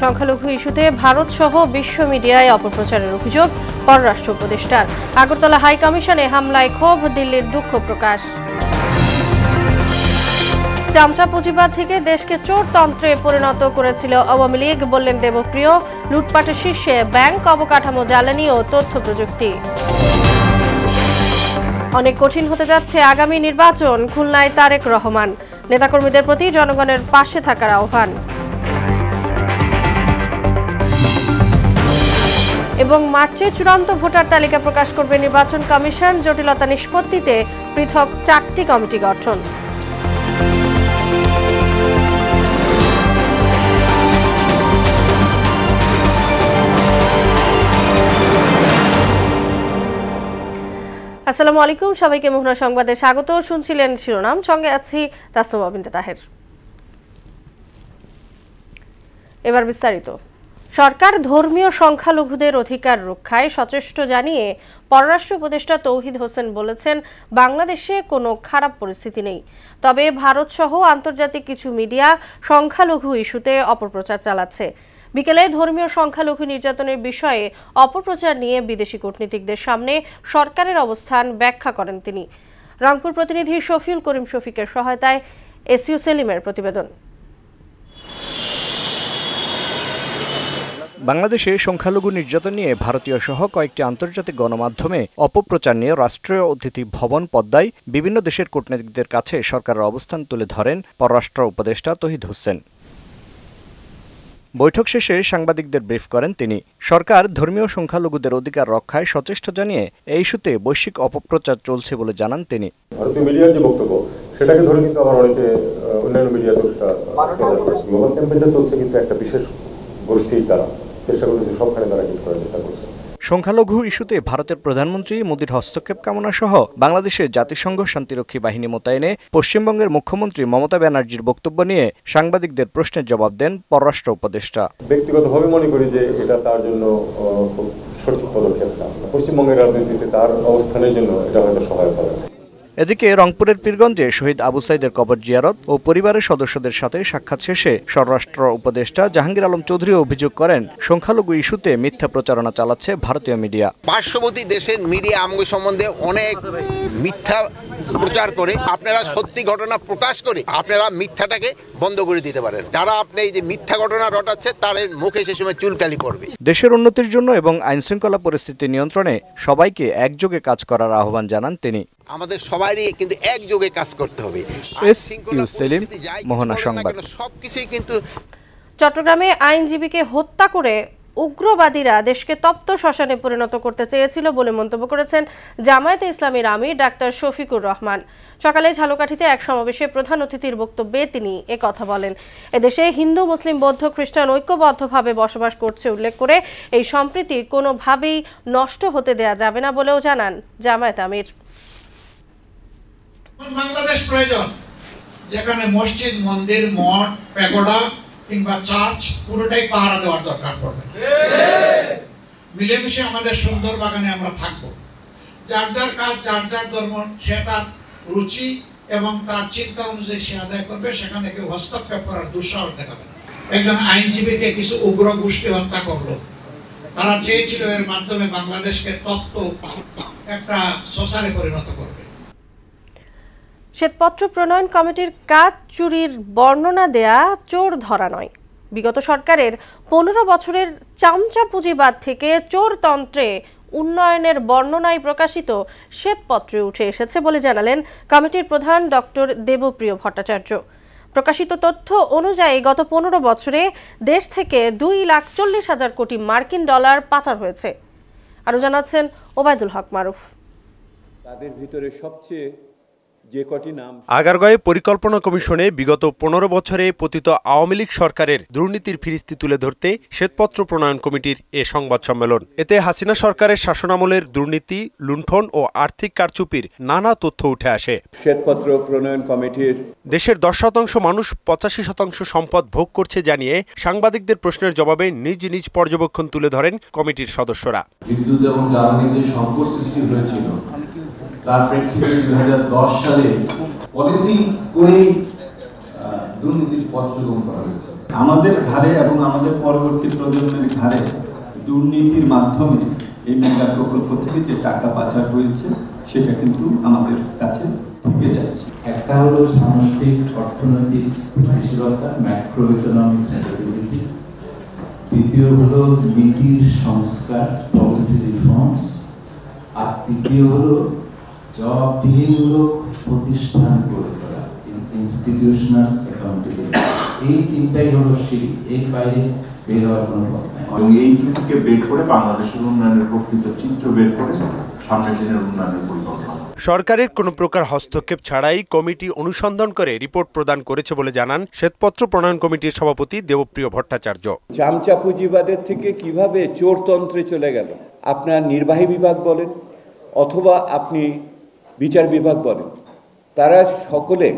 সংখ্যালঘু ইস্যুতে ভারত সহ বিশ্ব মিডিয়ায় অপপ্রচারের অভিযোগ পররাষ্ট্র উপদেষ্টার। আগরতলা হাই কমিশনে হামলায় ক্ষোভ, দিল্লির দুঃখ প্রকাশ। চামচা পুঁজিবাদ থেকে দেশকে চোরতন্ত্রে পরিণত করেছিল আওয়ামী লীগ, বললেন দেবপ্রিয়। লুটপাটের শীর্ষে ব্যাংক, অবকাঠামো, জ্বালানি ও তথ্য প্রযুক্তি। অনেক কঠিন হতে যাচ্ছে আগামী নির্বাচন, খুলনায় তারেক রহমান। নেতাকর্মীদের প্রতি জনগণের পাশে থাকার আহ্বান। এবং মার্চে চূড়ান্ত ভোটার তালিকা প্রকাশ করবে নির্বাচন কমিশন, জটিলতা নিষ্পত্তিতে পৃথক 4টি কমিটি গঠন। আসসালামু আলাইকুম, সবাইকে মোহনা সংবাদে স্বাগত। শুনছিলেন শিরোনাম, সঙ্গে আছি তাসনুমা বিনতে তাহের। এবার বিস্তারিত। সরকার ধর্মীয় সংখ্যালঘুদের অধিকার রক্ষায় সচেষ্ট জানিয়ে পররাষ্ট্র উপদেষ্টা তৌহিদ হোসেন বলেছেন, বাংলাদেশে কোনো খারাপ পরিস্থিতি নেই, তবে ভারত সহ আন্তর্জাতিক কিছু মিডিয়া সংখ্যালঘু ইস্যুতে অপপ্রচার চালাচ্ছে। বিকেলে ধর্মীয় সংখ্যালঘু নির্যাতনের বিষয়ে অপপ্রচার নিয়ে বিদেশি কূটনীতিকদের সামনে সরকারের অবস্থান ব্যাখ্যা করেন তিনি। রংপুর প্রতিনিধি শফিউল করিম শফিকের সহায়তায় এসইউ সেলিমের প্রতিবেদন। বাংলাদেশে সংখ্যালঘু নির্যাতন নিয়ে ভারতীয় সহ কয়েকটি আন্তর্জাতিক গণমাধ্যমে অপপ্রচার নিয়ে রাষ্ট্রীয় অতিথি ভবন পদ্মায় বিভিন্ন দেশের কূটনীতিকদের কাছে সরকারের অবস্থান তুলে ধরেন পররাষ্ট্র উপদেষ্টা তৌহিদ হোসেন। বৈঠক শেষে সাংবাদিকদের ব্রিফ করেন তিনি। সরকার ধর্মীয় সংখ্যালঘুদের অধিকার রক্ষায় সচেষ্ট জানিয়ে এই ইস্যুতে বৈশ্বিক অপপ্রচার চলছে বলে জানান তিনি। ভারতীয় মিডিয়ার যে বক্তব্য সেটাকে ধরে কিন্তু আবার অনেকে অন্যান্য মিডিয়া গ্লোবাল ক্যাম্পেইনটা চলছে, কিন্তু একটা বিশেষ গোষ্ঠী তারা চেষ্টা করছে সবখানে তারা হিট করার চেষ্টা করছে। সংখ্যালঘু ইস্যুতে ভারতের প্রধানমন্ত্রী মোদির হস্তক্ষেপ কামনা সহ বাংলাদেশে জাতিসংঘ শান্তিরক্ষী বাহিনী মোতায়েনে পশ্চিমবঙ্গের মুখ্যমন্ত্রী মমতা ব্যানার্জির বক্তব্য নিয়ে সাংবাদিকদের প্রশ্নের জবাব দেন পররাষ্ট্র উপদেষ্টা। ব্যক্তিগতভাবে মনে করি যে এটা তার জন্য খুব সঠিক পদক্ষেপ না। পশ্চিমবঙ্গের রাজনীতিতে তার অবস্থানের জন্য এটা হয়তো সহায়ক হবে। এদিকে রংপুরের পীরগঞ্জে শহীদ আবু সাইদের কবর জিয়ারত ও পরিবারের সদস্যদের সাথে সাক্ষাৎ শেষে স্বরাষ্ট্র উপদেষ্টা জাহাঙ্গীর আলম চৌধুরী অভিযোগ করেন, সংখ্যালঘু ইস্যুতে মিথ্যা প্রচারণা চালাচ্ছে ভারতীয় মিডিয়া। পার্শ্ববর্তী দেশের মিডিয়া আমগো সম্বন্ধে অনেক মিথ্যা প্রচার করে, আপনারা সত্যি ঘটনা প্রকাশ করে আপনারা মিথ্যাটাকে বন্ধ করে দিতে পারেন। যারা আপনি এই যে মিথ্যা ঘটনা রটাচ্ছে তাদের মুখে সে সময় চুলকালি পড়বে। দেশের উন্নতির জন্য এবং আইনশৃঙ্খলা পরিস্থিতি নিয়ন্ত্রণে সবাইকে একযোগে কাজ করার আহ্বান জানান তিনি। আমাদের সবারই কিন্তু একযোগে কাজ করতে হবে। এসইউ সেলিম, মোহনা সংবাদ। সবকিছুই কিন্তু চট্টগ্রামে আইনজীবীকে হত্যা করে উগ্রবাদীরা দেশকে তপ্ত শ্মশানে পরিণত করতে চেয়েছিল বলে মন্তব্য করেছেন জামায়াতে ইসলামীর আমির ডাক্তার শফিকুর রহমান। সকালে ঝালকাঠিতে এক সমাবেশে প্রধান অতিথির বক্তব্যে তিনি একথা বলেন। এদেশে হিন্দু, মুসলিম, বৌদ্ধ, খ্রিস্টান ঐক্যবদ্ধভাবে বসবাস করছে উল্লেখ করে এই সম্প্রীতি কোনোভাবেই নষ্ট হতে দেয়া যাবে না বলেও জানান জামায়াত আমির। বাংলাদেশ প্রয়োজন যেখানে মসজিদ, মন্দির, মঠ, প্যাগোডা কিংবা চার্চ পুরোটাই পাহারা দেওয়ার দরকার পড়বে। মিলেমিশে আমাদের সুন্দর বাগানে আমরা থাকবো। যার যার কাজ, যার যার ধর্ম, সে তার রুচি এবং তার চিন্তা অনুযায়ী সে আদায় করবে। সেখানে কেউ হস্তক্ষেপ করার দুঃসাহস দেখাবে না। একজন আইনজীবীকে কিছু উগ্র গোষ্ঠী হত্যা করলো। তারা চেয়েছিল এর মাধ্যমে বাংলাদেশকে তপ্ত একটা শ্মশানে পরিণত করবে। শ্বেতপত্র প্রণয়ন কমিটির কাজ চুরির বর্ণনা দেয়া চোর ধরা নয়। বিগত সরকারের 15 বছরের চামচা পুঁজিবাদ থেকে চোরতন্ত্রে উন্নয়নের বর্ণনায় প্রকাশিত শ্বেতপত্রে উঠে এসেছে বলে জানালেন কমিটির প্রধান ডক্টর দেবপ্রিয় ভট্টাচার্য। প্রকাশিত তথ্য অনুযায়ী গত 15 বছরে দেশ থেকে 2,40,000 কোটি মার্কিন ডলার পাচার হয়েছে। আরও জানাচ্ছেন ওবায়দুল হক মারুফ। তাদের ভিতরে সবচেয়ে আগারগাঁওয়ে পরিকল্পনা কমিশনে বিগত 15 বছরে পতিত আওয়ামী লীগ সরকারের দুর্নীতির ফিরিস্তি তুলে ধরতে শ্বেতপত্র প্রণয়ন কমিটির এ সংবাদ সম্মেলন। এতে হাসিনা সরকারের শাসনামলের দুর্নীতি, লুণ্ঠন ও আর্থিক কারচুপির নানা তথ্য উঠে আসে। শ্বেতপত্র প্রণয়ন কমিটির দেশের 10% মানুষ 85% সম্পদ ভোগ করছে জানিয়ে সাংবাদিকদের প্রশ্নের জবাবে নিজ নিজ পর্যবেক্ষণ তুলে ধরেন কমিটির সদস্যরা। বিদ্যুৎ এবং জ্বালানিতে সংকট সৃষ্টি হয়েছিল, তার প্রেক্ষিতে 2010 সালে পলিসি করেই দুর্নীতির পথ সুগম করা হয়েছে। আমাদের ঘাড়ে এবং আমাদের পরবর্তী প্রজন্মের ঘাড়ে দুর্নীতির মাধ্যমে এই মেগা প্রকল্প থেকে যে টাকা পাচার হয়েছে সেটা কিন্তু আমাদের কাছে থেকে যাচ্ছে। একটা হলো সামষ্টিক অর্থনৈতিক স্থিতিশীলতা, ম্যাক্রো ইকোনমিক স্টেবিলিটি। দ্বিতীয় হলো নীতির সংস্কার, পলিসি রিফর্মস। আর তৃতীয় হলো জবাবদিহিমূলক প্রতিষ্ঠান গড়ে তোলা, ইনস্টিটিউশনাল অ্যাকাউন্টেবিলিটি। এই তিনটাই হলো সিঁড়ি, এর বাইরে বের হওয়ার কোনো পথ নেই। এই দুটিকে বের করে বাংলাদেশের উন্নয়নের প্রকৃত চিত্র বের করে সামনের দিনের উন্নয়নের পরিকল্পনা। সরকারের কোনো প্রকার হস্তক্ষেপ ছাড়াই কমিটি অনুসন্ধান করে রিপোর্ট প্রদান করেছে বলে জানান শ্বেতপত্র প্রণয়ন কমিটির সভাপতি দেবপ্রিয় ভট্টাচার্য। চামচা পুঁজিবাদের থেকে কিভাবে চোরতন্ত্রে চলে গেল, আপনার নির্বাহী বিভাগ বলেন অথবা আপনি বিচার বিভাগ বলেন, তারা সকলে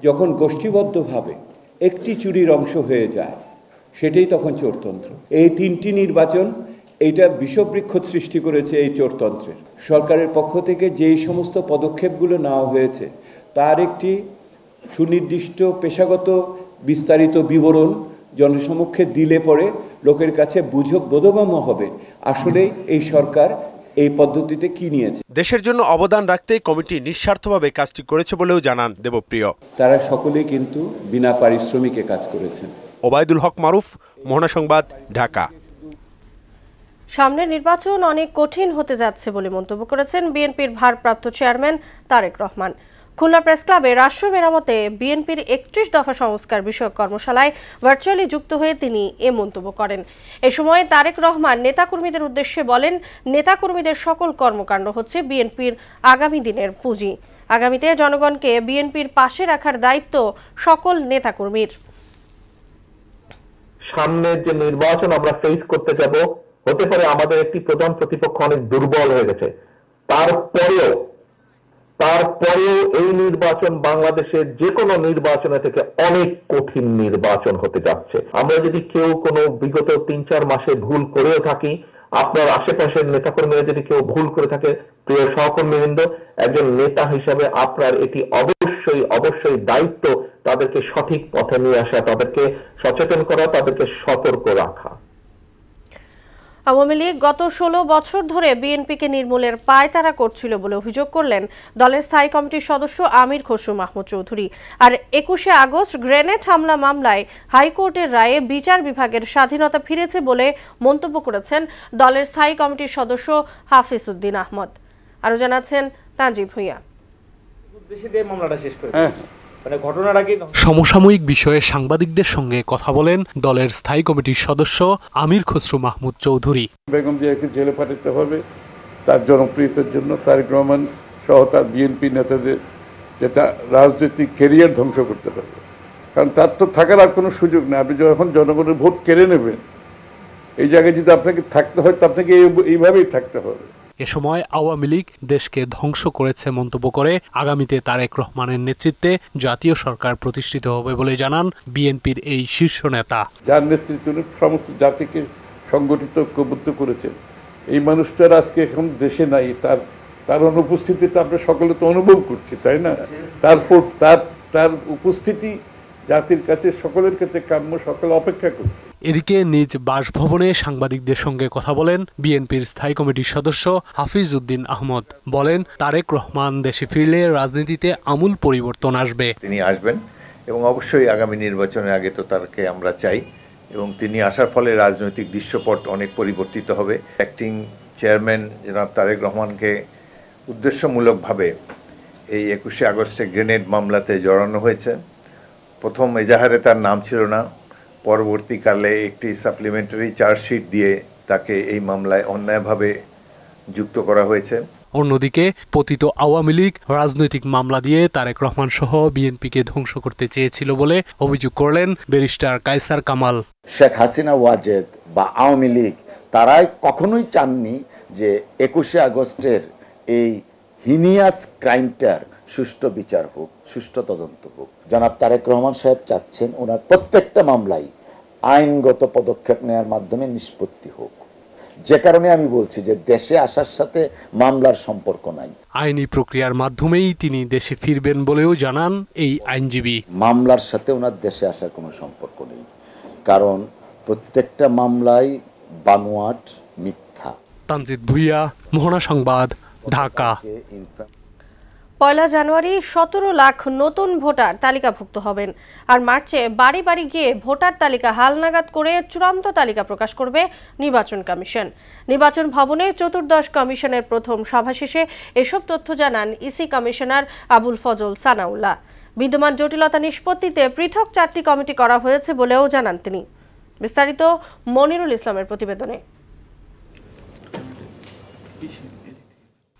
যখন গোষ্ঠীবদ্ধভাবে একটি চুরির অংশ হয়ে যায় সেটাই তখন চোরতন্ত্র। এই তিনটি নির্বাচন এইটা বিষবৃক্ষ সৃষ্টি করেছে এই চোরতন্ত্রের। সরকারের পক্ষ থেকে যেই সমস্ত পদক্ষেপগুলো নেওয়া হয়েছে তার একটি সুনির্দিষ্ট পেশাগত বিস্তারিত বিবরণ জনসমক্ষে দিলে পরে লোকের কাছে বোধগম্য হবে আসলে এই সরকার এই পদ্ধতিতে কি নিয়েছে। দেশের জন্য অবদান রাখতে কমিটি নিঃস্বার্থভাবে কাজটি করেছে বলেও জানান দেবপ্রিয়। তারা সকলেই কিন্তু বিনা পারিশ্রমিকে কাজ করেছেন। ওবায়দুল হক মারুফ, মোহনা সংবাদ, ঢাকা। সামনের নির্বাচন অনেক কঠিন হতে যাচ্ছে বলে মন্তব্য করেছেন বিএনপির ভারপ্রাপ্ত চেয়ারম্যান তারেক রহমান। খুলনা প্রেস ক্লাবে রাষ্ট্র মেরামতে বিএনপির 31 দফা সংস্কার বিষয়ক কর্মশালায় ভার্চুয়ালি যুক্ত হয়ে তিনি এ মন্তব্য করেন। এ সময় তারেক রহমান নেতাকর্মীদের উদ্দেশ্যে বলেন, নেতাকর্মীদের সকল কর্মকাণ্ড হচ্ছে বিএনপির আগামী দিনের পুঁজি। আগামীতে জনগণকে বিএনপির পাশে রাখার দায়িত্ব সকল নেতাকর্মীর। সামনের যে নির্বাচন আমরা ফেস করতে যাব, হতে পারে আমাদের একটি প্রধান প্রতিপক্ষ অনেক দুর্বল হয়ে গেছে, তারপরেও এই নির্বাচন বাংলাদেশের যে কোনো নির্বাচনের থেকে অনেক কঠিন নির্বাচন হতে যাচ্ছে। আমরা যদি কেউ কোনো বিগত 3-4 মাসে ভুল করেও থাকি, আপনার আশেপাশের নেতাকর্মীরা যদি কেউ ভুল করে থাকে, প্রিয় সহকর্মীবৃন্দ, একজন নেতা হিসাবে আপনার এটি অবশ্যই দায়িত্ব তাদেরকে সঠিক পথে নিয়ে আসা, তাদেরকে সচেতন করা, তাদেরকে সতর্ক রাখা। আওয়ামী লীগ গত 16 বছর ধরে বিএনপিকে নির্মূলের পায়তারা করছিল বলে অভিযোগ করলেন দলের স্থায়ী কমিটির সদস্য আমির খসরু মাহমুদ চৌধুরী। আর 21শে আগস্ট গ্রেনেড হামলা মামলায় হাইকোর্টের রায়ে বিচার বিভাগের স্বাধীনতা ফিরেছে বলে মন্তব্য করেছেন দলের স্থায়ী কমিটির সদস্য হাফিজ উদ্দিন আহমদ। আরো জানাচ্ছেন তানজিব ভুঁইয়া। সমসাময়িক বিষয়ে সাংবাদিকদের সঙ্গে কথা বলেন দলের স্থায়ী কমিটির সদস্য আমির খসরু মাহমুদ চৌধুরী। বেগম জিয়াকে জেলে পাঠাতে হবে তার জনপ্রিয়তার জন্য, তারেক রহমান সহ তার বিএনপি নেতাদের যেটা রাজনৈতিক ক্যারিয়ার ধ্বংস করতে পারবে, কারণ তার তো থাকার আর কোনো সুযোগ নেই। আপনি যখন জনগণের ভোট কেড়ে নেবেন, এই জায়গায় যদি আপনাকে থাকতে হয় তো আপনাকে এইভাবেই থাকতে হবে। এ সময় আওয়ামী লীগ দেশকে ধ্বংস করেছে মন্তব্য করে আগামীতে তারেক রহমানের নেতৃত্বে জাতীয় সরকার প্রতিষ্ঠিত হবে বলে জানান বিএনপির এই শীর্ষ নেতা। যার নেতৃত্বে সমস্ত জাতিকে সংগঠিত ঐক্যবদ্ধ করেছেন, এই মানুষটার আজকে এখন দেশে নাই, তার অনুপস্থিতিটা আমরা সকলে তো অনুভব করছি, তাই না? তারপর তার উপস্থিতি জাতির কাছে, সকলের কাছে কাম্য, সকলে অপেক্ষা করছে। এদিকে নিজ বাসভবনে সাংবাদিকদের সঙ্গে কথা বলেন বিএনপির স্থায়ী কমিটির সদস্য হাফিজ উদ্দিন আহমদ। বলেন, তারেক রহমান দেশে ফিরলে রাজনীতিতে আমূল পরিবর্তন আসবে। তিনি আসবেন এবং অবশ্যই আগামী নির্বাচনের আগে তো তাকে আমরা চাই, এবং তিনি আসার ফলে রাজনৈতিক দৃশ্যপট অনেক পরিবর্তিত হবে। অ্যাক্টিং চেয়ারম্যান জনাব তারেক রহমানকে উদ্দেশ্যমূলকভাবে এই 21শে আগস্টে গ্রেনেড মামলাতে জড়ানো হয়েছে। প্রথম এজাহারে তার নাম ছিল না, পরবর্তীকালে একটি সাপ্লিমেন্টারি চার্জশিট দিয়ে তাকে এই মামলায় অন্যায়ভাবে যুক্ত করা হয়েছে। অন্যদিকে পতিত আওয়ামী লীগ রাজনৈতিক মামলা দিয়ে তারেক রহমান সহ বিএনপিকে ধ্বংস করতে চেয়েছিল বলে অভিযোগ করলেন ব্যারিস্টার কায়সার কামাল। শেখ হাসিনা ওয়াজেদ বা আওয়ামী লীগ তারাই কখনোই চাননি যে 21শে আগস্টের এই হিনিয়াস ক্রাইমটার সুষ্ঠু বিচার হোক, সুষ্ঠু তদন্ত হোক। জনাব তারেক রহমান সাহেব চাচ্ছেন ওনার প্রত্যেকটা মামলাই আইনগত পদক্ষেপ নেওয়ার মাধ্যমে নিষ্পত্তি হোক। যে কারণে আমি বলছি যে দেশে আসার সাথে মামলার সম্পর্ক নাই, আইনি প্রক্রিয়ার মাধ্যমেই তিনি দেশে ফিরবেন বলেও জানান এই আইনজীবী। মামলার সাথে ওনার দেশে আসার কোনো সম্পর্ক নেই। কারণ প্রত্যেকটা মামলায় বানোয়াট, মিথ্যা। তানজিদ ভুইয়া, মোহনা সংবাদ, ঢাকা। পয়লা জানুয়ারি 17 লাখ নতুন ভোটার তালিকাভুক্ত হবেন। আর মার্চে বাড়ি বাড়ি গিয়ে ভোটার তালিকা হালনাগাদ করে চূড়ান্ত তালিকা প্রকাশ করবে নির্বাচন কমিশন। নির্বাচন ভবনে চতুর্দশ কমিশনের প্রথম সভা শেষে এসব তথ্য জানান ইসি কমিশনার আবুল ফজল সানাউল্লাহ। বিদ্যমান জটিলতা নিষ্পত্তিতে পৃথক 4টি কমিটি করা হয়েছে বলেও জানান তিনি। বিস্তারিত মনিরুল ইসলামের প্রতিবেদনে।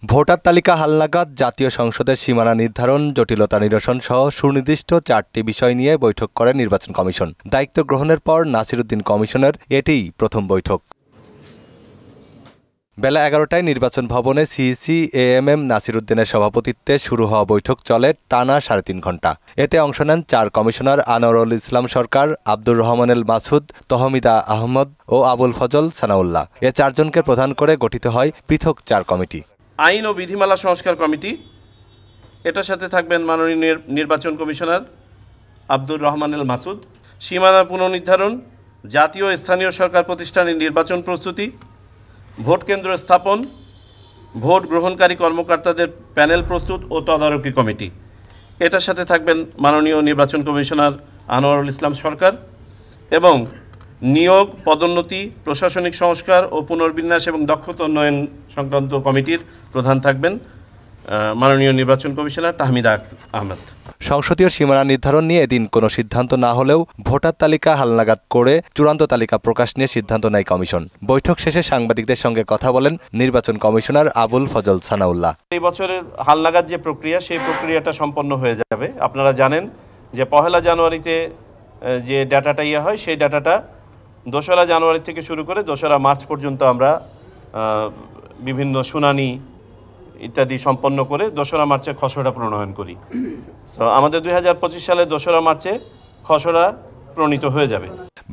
ভোটার তালিকা হালনাগাদ, জাতীয় সংসদের সীমানা নির্ধারণ, জটিলতা নিরসন সহ সুনির্দিষ্ট 4টি বিষয় নিয়ে বৈঠক করে নির্বাচন কমিশন। দায়িত্ব গ্রহণের পর নাসিরউদ্দিন কমিশনের এটিই প্রথম বৈঠক। বেলা 11টায় নির্বাচন ভবনে সিইসি এএমএম নাসিরউদ্দিনের সভাপতিত্বে শুরু হওয়া বৈঠক চলে টানা 3.5 ঘণ্টা। এতে অংশ নেন 4 কমিশনার আনোয়ারুল ইসলাম সরকার, আব্দুর রহমানুল মাসুদ, তহমিদা আহমদ ও আবুল ফজল সানাউল্লাহ। এ 4 জনকে প্রধান করে গঠিত হয় পৃথক 4 কমিটি। আইন ও বিধিমালা সংস্কার কমিটি, এটার সাথে থাকবেন মাননীয় নির্বাচন কমিশনার আব্দুর রহমানুল মাসুদ। সীমানা পুনর্নির্ধারণ, জাতীয় ও স্থানীয় সরকার প্রতিষ্ঠানের নির্বাচন প্রস্তুতি, ভোট কেন্দ্র স্থাপন, ভোট গ্রহণকারী কর্মকর্তাদের প্যানেল প্রস্তুত ও তদারকি কমিটি, এটার সাথে থাকবেন মাননীয় নির্বাচন কমিশনার আনোয়ারুল ইসলাম সরকার। এবং নিয়োগ, পদোন্নতি, প্রশাসনিক সংস্কার ও পুনর্বিন্যাস এবং দক্ষতা উন্নয়ন সংক্রান্ত কমিটির প্রধান থাকবেন মাননীয় নির্বাচন কমিশনার তাহমিদা আহমেদ। সংসদীয় সীমানা নির্ধারণ নিয়ে এদিন কোনো সিদ্ধান্ত না হলেও ভোটার তালিকা হালনাগাদ করে চূড়ান্ত তালিকা প্রকাশ নিয়ে সিদ্ধান্ত নেয় কমিশন। বৈঠক শেষে সাংবাদিকদের সঙ্গে কথা বলেন নির্বাচন কমিশনার আবুল ফজল সানাউল্লাহ। এই বছরের হালনাগাদ যে প্রক্রিয়া, সেই প্রক্রিয়াটা সম্পন্ন হয়ে যাবে। আপনারা জানেন যে 1 জানুয়ারিতে যে ডাটাটা হয়, সেই ডাটাটা 2 জানুয়ারি থেকে শুরু করে 2 মার্চ পর্যন্ত আমরা বিভিন্ন শুনানি ইত্যাদি সম্পন্ন করে 2 মার্চে খসড়া প্রণয়ন করি। সো আমাদের 2025 সালে 2 মার্চে খসড়া প্রণীত হয়ে যাবে।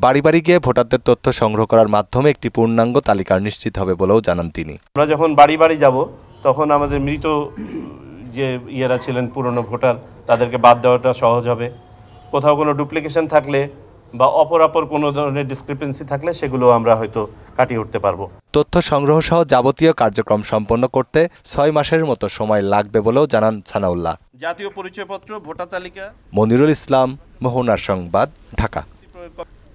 বাড়ি বাড়ি গিয়ে ভোটারদের তথ্য সংগ্রহ করার মাধ্যমে একটি পূর্ণাঙ্গ তালিকা নিশ্চিত হবে বলেও জানান তিনি। আমরা যখন বাড়ি বাড়ি যাব, তখন আমাদের মৃত যে ইয়েরা ছিলেন পুরনো ভোটার, তাদেরকে বাদ দেওয়াটা সহজ হবে। কোথাও কোনো ডুপ্লিকেশন থাকলে বা অপরাপর কোনো ধরনের ডিসক্রিপেন্সি থাকলে সেগুলো আমরা হয়তো কাটিয়ে উঠতে পারবো। তথ্য সংগ্রহ সহ যাবতীয় কার্যক্রম সম্পন্ন করতে 6 মাসের মতো সময় লাগবে বলেও জানান সানাউল্লাহ। জাতীয় পরিচয়পত্র, ভোটার তালিকা। মনিরুল ইসলাম, মোহনার সংবাদ, ঢাকা।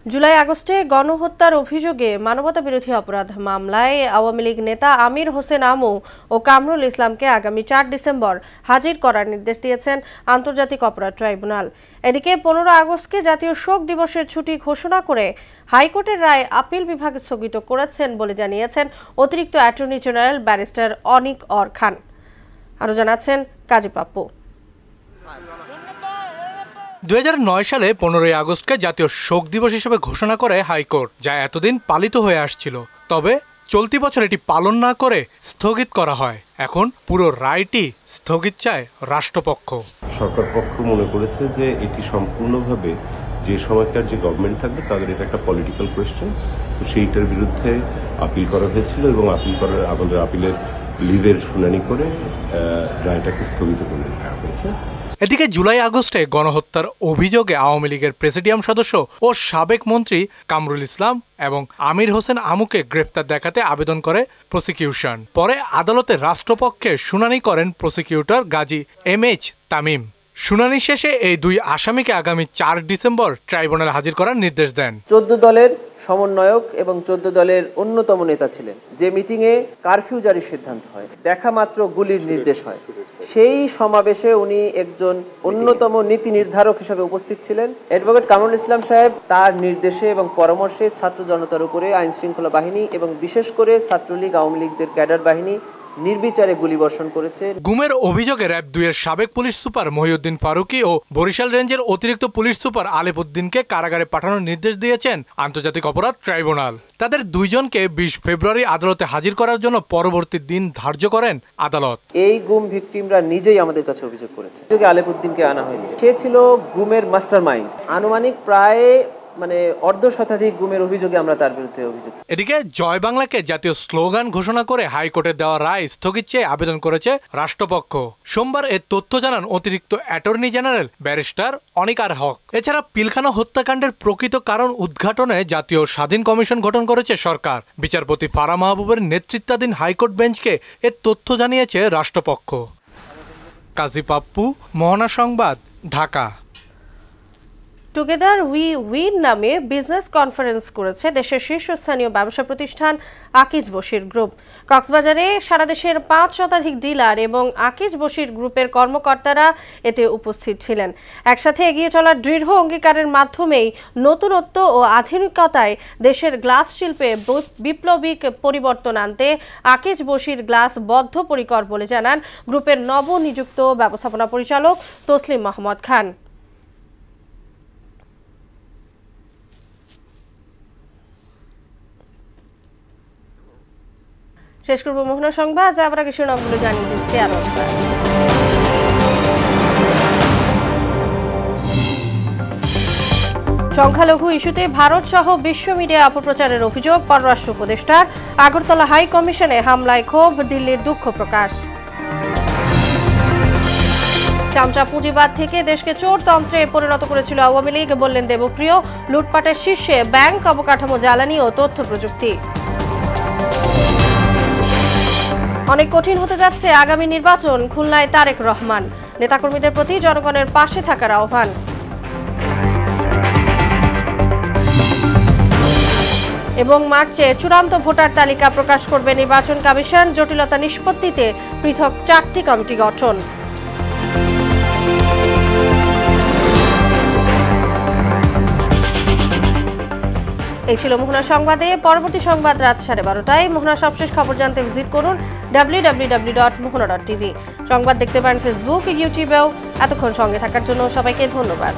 জুলাই আগস্টে গণহত্যার অভিযোগে মানবতাবিরোধী অপরাধ মামলায় আওয়ামী লীগ নেতা আমির হোসেন আমু ও কামরুল ইসলামকে আগামী 4 ডিসেম্বর হাজির করার নির্দেশ দিয়েছেন আন্তর্জাতিক অপরাধ ট্রাইব্যুনাল। এদিকে 15 আগস্টকে জাতীয় শোক দিবসের ছুটি ঘোষণা করে হাইকোর্টের রায় আপিল বিভাগ স্থগিত করেছেন বলে জানিয়েছেন অতিরিক্ত attorney general barrister Anik R Khan. আরও জানাচ্ছেন কাজী পাপ্পু। 2009 সালে 15 আগস্টকে জাতীয় শোক দিবস হিসেবে ঘোষণা করে হাইকোর্ট, যা এতদিন পালিত হয়ে আসছিল। তবে চলতি বছর এটি পালন না করে স্থগিত করা হয়। এখন পুরো রায়টি স্থগিত চায় রাষ্ট্রপক্ষ। সরকার পক্ষ মনে করেছে যে এটি সম্পূর্ণভাবে যে সময়কার যে গভর্নমেন্ট থাকবে তাদের এটা একটা পলিটিক্যাল কোয়েশ্চেন, তো সেইটার বিরুদ্ধে আপিল করা হয়েছিল এবং আমাদের আপিলের লিভের শুনানি করে রায়টাকে স্থগিত করে দেওয়া হয়েছে। এদিকে জুলাই আগস্টে গণহত্যার অভিযোগে আওয়ামী লীগের প্রেসিডিয়াম সদস্য ও সাবেক মন্ত্রী কামরুল ইসলাম এবং আমির হোসেন আমুকে গ্রেফতার দেখাতে আবেদন করে প্রসিকিউশন। পরে আদালতে রাষ্ট্রপক্ষে শুনানি করেন প্রসিকিউটর গাজী MH তামিম। শুনানি শেষে এই 2 আসামিকে আগামী 4 ডিসেম্বর ট্রাইব্যুনালে হাজির করার নির্দেশ দেন। 14 দলের সমন্বয়ক এবং 14 দলের অন্যতম নেতা ছিলেন। যে মিটিংয়ে কারফিউ জারির সিদ্ধান্ত হয়, দেখা মাত্র গুলির নির্দেশ হয়, সেই সমাবেশে উনি একজন অন্যতম নীতি নির্ধারক হিসেবে উপস্থিত ছিলেন। অ্যাডভোকেট কামরুল ইসলাম সাহেব তার নির্দেশে এবং পরামর্শে ছাত্র জনতার উপরে আইন শৃঙ্খলা বাহিনী এবং বিশেষ করে ছাত্রলীগ আওয়ামী লীগদের ক্যাডার বাহিনী নির্বিচারে গুলিবর্ষণ করেছে। গুমের অভিযোগে র‍্যাব 2 এর সাবেক পুলিশ সুপার মহিউদ্দিন ফারুকি ও বরিশাল রেঞ্জের অতিরিক্ত পুলিশ সুপার আলেপ উদ্দিনকে কারাগারে পাঠানোর নির্দেশ দিয়েছেন আন্তর্জাতিক অপরাধ ট্রাইব্যুনাল। তাদের 2 জনকে 20 ফেব্রুয়ারি আদালতে হাজির করার জন্য পরবর্তী দিন ধার্য করেন আদালত। এই গুম ভিকটিমরা নিজেই আমাদের কাছে অভিযোগ করেছে। আলেপ উদ্দিনকে আনা হয়েছে। সে ছিল গুমের মাস্টারমাইন্ড। আনুমানিক প্রায় মানে অর্ধশতাধিক গুমের অভিযোগে আমরা তার বিরুদ্ধে অভিযোগ। এদিকে জয় বাংলাকে জাতীয় স্লোগান ঘোষণা করে হাইকোর্টের দেওয়া রায় স্থগিত চেয়ে আবেদন করেছে রাষ্ট্রপক্ষ। সোমবার এর তথ্য জানান অতিরিক্ত অ্যাটর্নি জেনারেল ব্যারিস্টার অনিকার হক। এছাড়া পিলখানা হত্যাকাণ্ডের প্রকৃত কারণ উদ্ঘাটনে জাতীয় স্বাধীন কমিশন গঠন করেছে সরকার। বিচারপতি ফারা মাহবুবের নেতৃত্বাধীন হাইকোর্ট বেঞ্চকে এর তথ্য জানিয়েছে রাষ্ট্রপক্ষ। কাজী পাপ্পু, মোহনা সংবাদ, ঢাকা। টুগেদার উই উইন নামে বিজনেস কনফারেন্স করেছে দেশের শীর্ষস্থানীয় ব্যবসা প্রতিষ্ঠান আকিজ বশির গ্রুপ। কক্সবাজারে সারা দেশের 5 শতাধিক ডিলার এবং আকিজ বশির গ্রুপের কর্মকর্তারা এতে উপস্থিত ছিলেন। একসাথে এগিয়ে চলার দৃঢ় অঙ্গীকারের মাধ্যমেই নতুনত্ব ও আধুনিকতায় দেশের গ্লাস শিল্পে বিপ্লবিক পরিবর্তন আনতে আকিজ বশির গ্লাস বদ্ধপরিকর বলে জানান গ্রুপের নবনিযুক্ত ব্যবস্থাপনা পরিচালক তসলিম মাহমুদ খান। শেষ করব মোহনা সংবাদ, যাবার আগে শিরোনামগুলো জানিয়ে দিচ্ছি আরো একবার। সংখ্যালঘু ইস্যুতে ভারত সহ বিশ্ব মিডিয়া অপপ্রচারের অভিযোগ পররাষ্ট্র উপদেষ্টার। আগরতলা হাই কমিশনে হামলায় ক্ষোভ, দিল্লির দুঃখ প্রকাশ। চামচা পুঁজিবাদ থেকে দেশকে চোরতন্ত্রে পরিণত করেছিল আওয়ামী লীগ, বললেন দেবপ্রিয়। লুটপাটের শীর্ষে ব্যাংক, অবকাঠামো, জ্বালানি ও তথ্য প্রযুক্তি। অনেক কঠিন হতে যাচ্ছে আগামী নির্বাচন, খুলনায় তারেক রহমান। নেতাকর্মীদের প্রতি জনগণের পাশে থাকার আহ্বান। এবং মার্চে চূড়ান্ত ভোটার তালিকা প্রকাশ করবে নির্বাচন কমিশন। জটিলতা নিষ্পত্তিতে পৃথক 4টি কমিটি গঠন। এই ছিল মোহনা সংবাদে। পরবর্তী সংবাদ রাত 12:30টায়। মোহনা সবশেষ খবর জানতে ভিজিট করুন www.mohana.tv। সংবাদ দেখতে পারেন ফেসবুক, ইউটিউবেও। এতক্ষণ সঙ্গে থাকার জন্য সবাইকে ধন্যবাদ।